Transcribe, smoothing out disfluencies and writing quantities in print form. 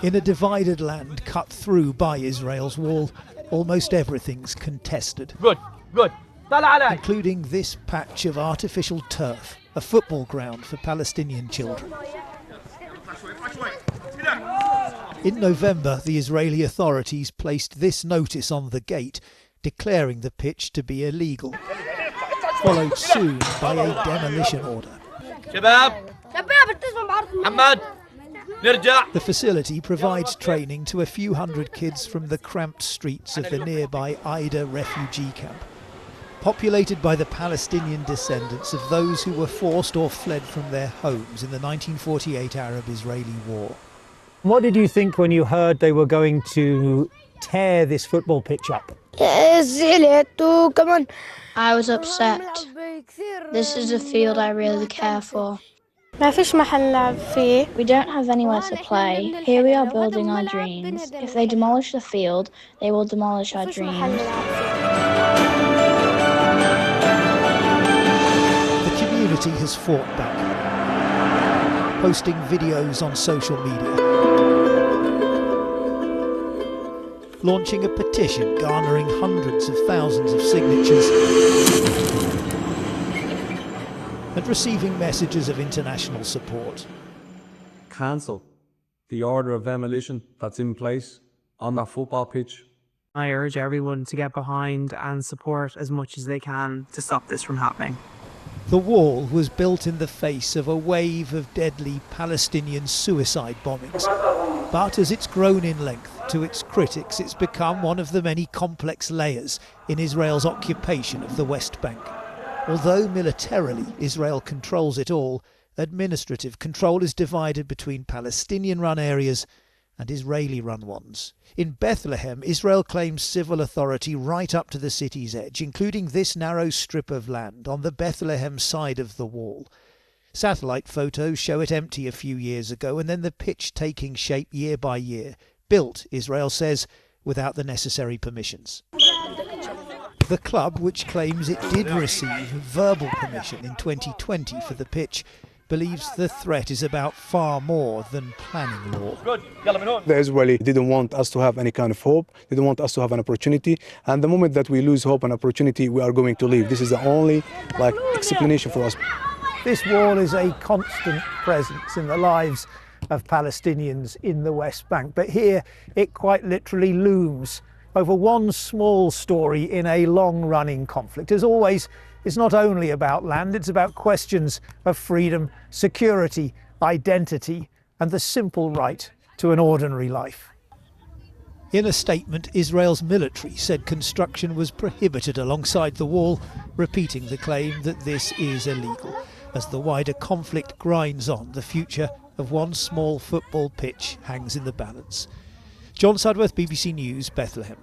In a divided land cut through by Israel's wall, almost everything's contested. Including this patch of artificial turf, a football ground for Palestinian children. In November, the Israeli authorities placed this notice on the gate, declaring the pitch to be illegal, followed soon by a demolition order. The facility provides training to a few hundred kids from the cramped streets of the nearby Aida refugee camp, populated by the Palestinian descendants of those who were forced or fled from their homes in the 1948 Arab-Israeli war. What did you think when you heard they were going to tear this football pitch up? I was upset. This is a field I really care for. We don't have anywhere to play. Here we are building our dreams. If they demolish the field, they will demolish our dreams. The community has fought back, posting videos on social media, launching a petition garnering hundreds of thousands of signatures, and receiving messages of international support. Cancel the order of demolition that's in place on that football pitch. I urge everyone to get behind and support as much as they can to stop this from happening. The wall was built in the face of a wave of deadly Palestinian suicide bombings. But as it's grown in length, to its critics, it's become one of the many complex layers in Israel's occupation of the West Bank. Although militarily Israel controls it all, administrative control is divided between Palestinian-run areas and Israeli-run ones. In Bethlehem, Israel claims civil authority right up to the city's edge, including this narrow strip of land on the Bethlehem side of the wall. Satellite photos show it empty a few years ago, and then the pitch taking shape year by year, built, Israel says, without the necessary permissions. The club, which claims it did receive verbal permission in 2020 for the pitch, believes the threat is about far more than planning law. The Israeli didn't want us to have any kind of hope, they didn't want us to have an opportunity, and the moment that we lose hope and opportunity, we are going to leave. This is the only explanation for us. This wall is a constant presence in the lives of Palestinians in the West Bank, but here it quite literally looms over one small story in a long-running conflict. As always, it's not only about land, it's about questions of freedom, security, identity, and the simple right to an ordinary life. In a statement, Israel's military said construction was prohibited alongside the wall, repeating the claim that this is illegal. As the wider conflict grinds on, the future of one small football pitch hangs in the balance. John Sudworth, BBC News, Bethlehem.